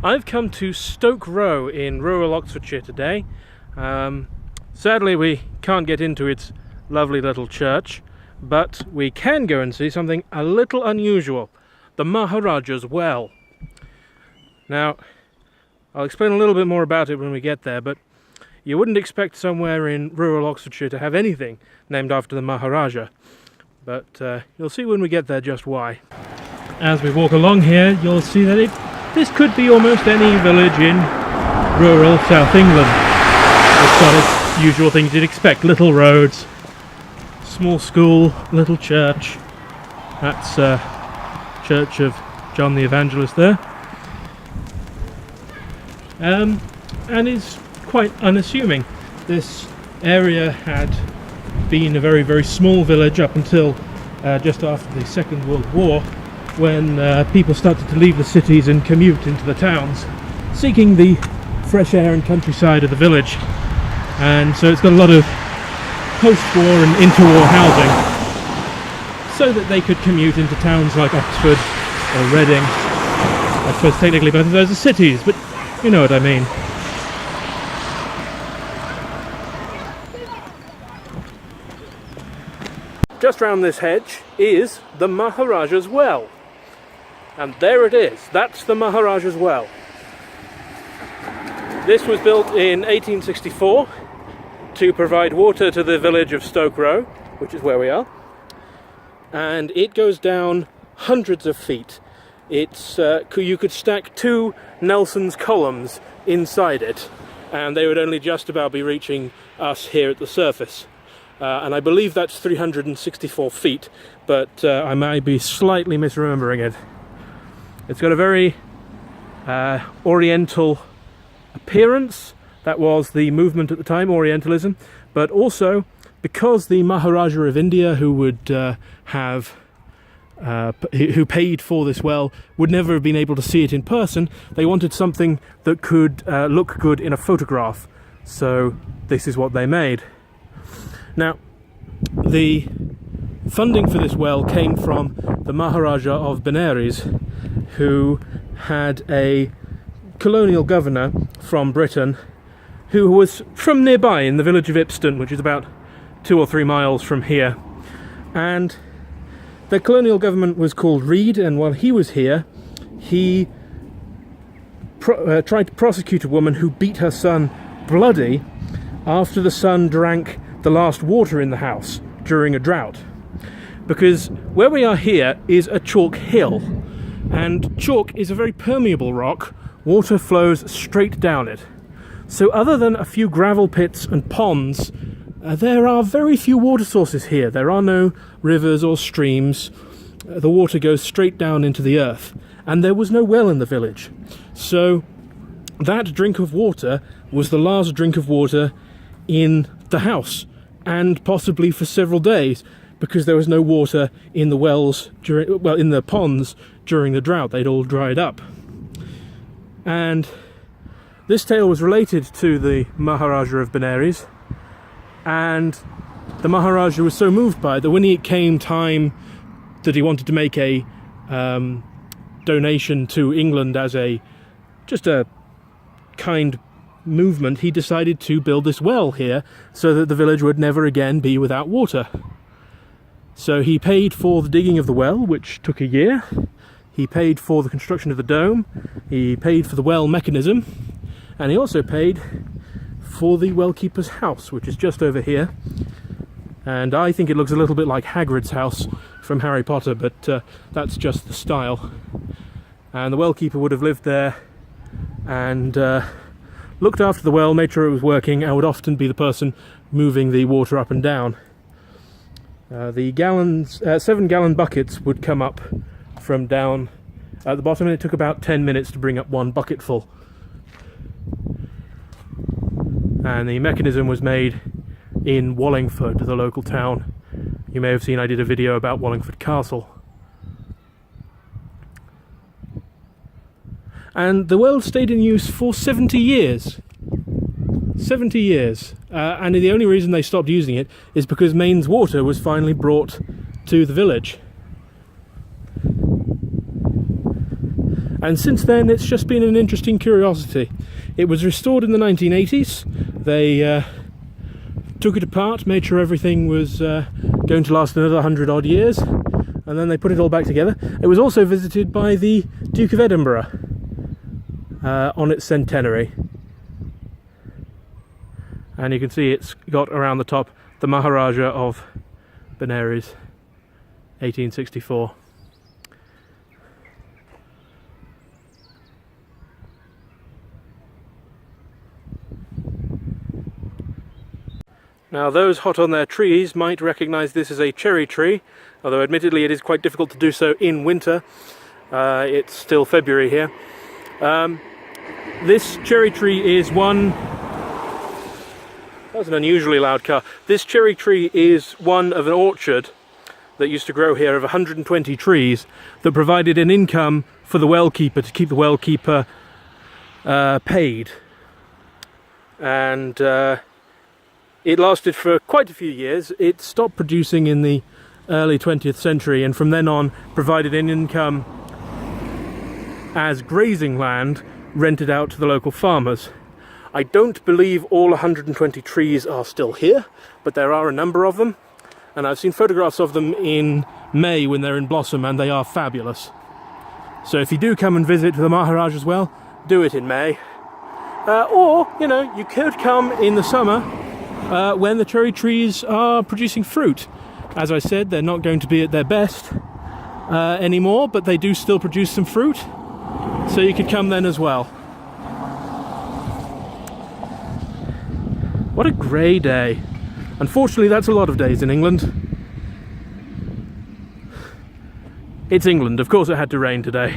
I've come to Stoke Row in rural Oxfordshire today. Sadly we can't get into its lovely little church, but we can go and see something a little unusual, the Maharajah's well. Now, I'll explain a little bit more about it when we get there, but you wouldn't expect somewhere in rural Oxfordshire to have anything named after the Maharajah, but you'll see when we get there just why. As we walk along here, you'll see that this could be almost any village in rural South England. It's got its usual things you'd expect: little roads, small school, little church. That's Church of John the Evangelist there. And it's quite unassuming. This area had been a very, very small village up until just after the Second World War, when people started to leave the cities and commute into the towns, seeking the fresh air and countryside of the village. And so it's got a lot of post-war and interwar housing, so that they could commute into towns like Oxford or Reading. I suppose technically both of those are cities, but you know what I mean. Just round this hedge is the Maharajah's well. And there it is, that's the Maharajah's well. This was built in 1864 to provide water to the village of Stoke Row, which is where we are. And it goes down hundreds of feet. It's you could stack 2 Nelson's columns inside it, and they would only just about be reaching us here at the surface. And I believe that's 364 feet, but I might be slightly misremembering it. It's got a very oriental appearance. That was the movement at the time, Orientalism, but also because the Maharajah of India, who would who paid for this well, would never have been able to see it in person, they wanted something that could look good in a photograph. So this is what they made. Now, the funding for this well came from the Maharajah of Benares, who had a colonial governor from Britain who was from nearby in the village of Ipston, which is about 2 or 3 miles from here. And the colonial government was called Reed, and while he was here, he tried to prosecute a woman who beat her son bloody after the son drank the last water in the house during a drought. Because where we are here is a chalk hill, and chalk is a very permeable rock. Water flows straight down it. So other than a few gravel pits and ponds, there are very few water sources here. There are no rivers or streams. The water goes straight down into the earth, and there was no well in the village. So that drink of water was the last drink of water in the house, and possibly for several days, because there was no water in the wells in the ponds during the drought. They'd all dried up. And this tale was related to the Maharajah of Benares, and the Maharajah was so moved by it that when it came time that he wanted to make a donation to England as just a kind movement, he decided to build this well here so that the village would never again be without water. So he paid for the digging of the well, which took a year. He paid for the construction of the dome. He paid for the well mechanism, and he also paid for the well-keeper's house, which is just over here. And I think it looks a little bit like Hagrid's house from Harry Potter, but that's just the style. And the well-keeper would have lived there and looked after the well, made sure it was working, and would often be the person moving the water up and down. The 7-gallon buckets would come up from down at the bottom, and it took about 10 minutes to bring up 1 bucket full. And the mechanism was made in Wallingford, the local town. You may have seen I did a video about Wallingford Castle. And the well stayed in use for 70 years. 70 years. And the only reason they stopped using it is because Mains water was finally brought to the village. And since then it's just been an interesting curiosity. It was restored in the 1980s. They took it apart, made sure everything was going to last another 100 odd years, and then they put it all back together. It was also visited by the Duke of Edinburgh on its centenary. And you can see it's got around the top the Maharajah of Benares, 1864. Now those hot on their trees might recognise this as a cherry tree, although admittedly it is quite difficult to do so in winter. It's still February here. This cherry tree is one... That was an unusually loud car. This cherry tree is one of an orchard that used to grow here of 120 trees that provided an income for the well keeper to keep the well keeper paid. And it lasted for quite a few years. It stopped producing in the early 20th century, and from then on provided an income as grazing land rented out to the local farmers. I don't believe all 120 trees are still here, but there are a number of them, and I've seen photographs of them in May when they're in blossom, and they are fabulous. So if you do come and visit the Maharajah as well, do it in May. Or, you know, you could come in the summer when the cherry trees are producing fruit. As I said, they're not going to be at their best anymore, but they do still produce some fruit, so you could come then as well. What a grey day. Unfortunately, that's a lot of days in England. It's England, of course it had to rain today.